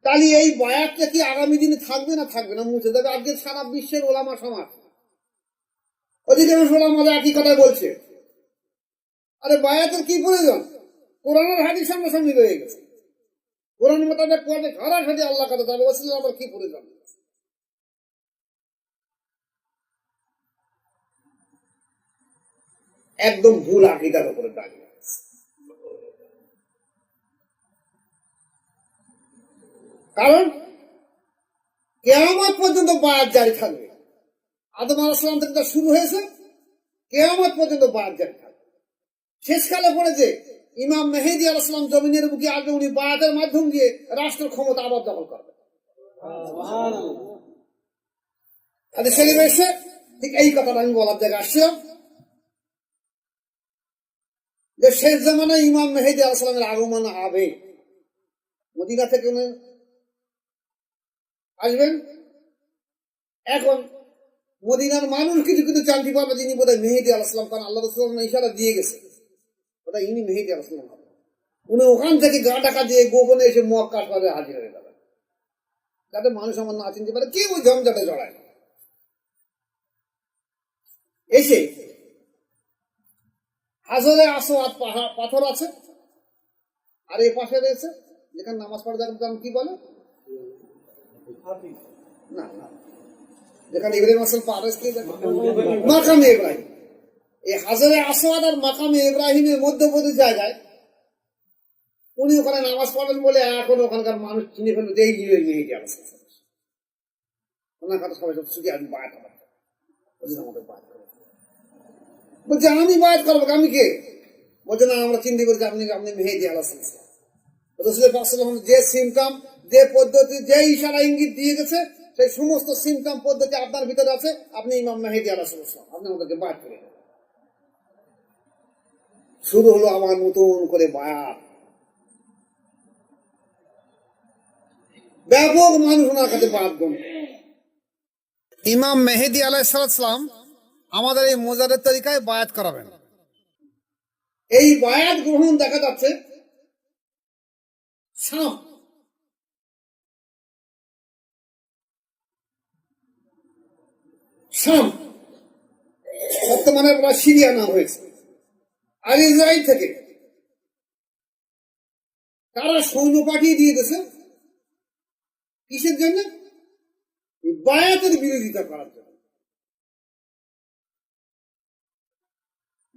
তাহলে এই বায়াতটা কি আগামী দিনে থাকবে না থাকবে না, মুছে দেবে? আজকে সারা বিশ্বের ওলামা সমাজ, অধিকাংশ ওলামারা একই কথা বলছে, আরে বায়াতের কি প্রয়োজন? কোরআনের হাদিস সামনাসামনি রয়ে গেছে, কোরআন মোতাবেক পড়বে সরাসরি আল্লাহ কথা, তবে ওসিলা আবার কি প্রয়োজন? একদম ভুল আকীদার উপরে দাঁড়িয়ে। কারণ কিয়ামত পর্যন্ত বায়াত জারি থাকবে। আদম আলাইহিস সালাম থেকে শুরু হয়েছে, কিয়ামত পর্যন্ত বায়াত জারি থাকবে। শেষকালে পড়েছে ইমাম মেহেদী আলাইহিস সালাম জমিনের বুকে আসবে, উনি বায়াতের মাধ্যম দিয়ে রাষ্ট্রের ক্ষমতা আবার দখল করবে। তাদের সেলিম এসে ঠিক এই কথাটা আমি বলার জায়গায় আসছিলাম যে শেষ জামানায় ইমাম মেহেদী আলাইহিস সালামের আগমন হবে, মদিনা থেকে উনি আসবেন। এখন মদিনার মানুষ কিছু কিছু জানতে পারবে যিনি বোধহয় মেহেদী আলাইহিস সালাম, কারণ আল্লাহ রাসূল ইশারা দিয়ে গেছে ওটা ইনি মেহেদী আলাইহিস সালাম হবে। উনি ওখান থেকে গা ঢাকা দিয়ে গোপনে এসে মক্কা শহরে হাজির হয়ে যাবেন, যাতে মানুষ আমার না চিনতে পারে, কেউ ওই ঝঞ্ঝাটে জড়ায় না। এসে হাজরে আসওয়াদ পাথর আছে, আর এই পাশে রয়েছে যেখানে নামাজ পড়ে যাবেন কি বলে না না, যেখানে ইব্রাহিম আসল পারেস মাকামে ইব্রাহিম, এই হাজরে আসওয়াদ আর মাকামে ইব্রাহিমের মধ্যবর্তী জায়গায় উনি ওখানে নামাজ পড়েন বলে এখন ওখানকার মানুষ চিনে ফেলবে যে এই মেহেদী আলাইহিস সালাম। ওনার কথা সবাই শুধু আমি বায়াত করবো, আমাদের বায়াত করবো বলছে, আমি বায়াত করবো, আমি কে? বলছে না, আমরা চিন্তা করি আপনি আপনি মেহেদী আলাইহিস সালাম। রাসূলুল্লাহ সাল্লাল্লাহু আলাইহি ওয়াসাল্লাম যে সিমটম, যে পদ্ধতি, যে ইশারা ইঙ্গিত দিয়ে গেছে, সেই সমস্ত সিমটম পদ্ধতি আপনার ভিতরে আছে, আপনি ইমাম মেহেদী আলাইহিস সালাম, আপনি আমাদেরকে বায়াত করে দেন। শুরু হলো আমার নতুন করে বায়াত, ব্যাপক মানুষ ওনার কাছে বায়াত গ্রহণ। ইমাম মেহেদী আলাইহিস সালাম আমাদের এই মোজাদের তরিকায় বায়াত করাবেন। এই বায়াত গ্রহণ দেখা যাচ্ছে শাম, শাম বর্তমানে সিরিয়া নাম হয়েছে, আর ইসরায়েল থেকে তারা সৈন্য পাঠিয়ে দিয়ে গেছে, কিসের জন্য? বায়াতের বিরোধিতা করার জন্য।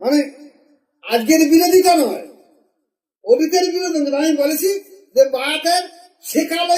মানে আজকের বিরোধিতা নয়, অতীতের বিরোধিতা। আমি বলেছি যে বায়াতের শেখালো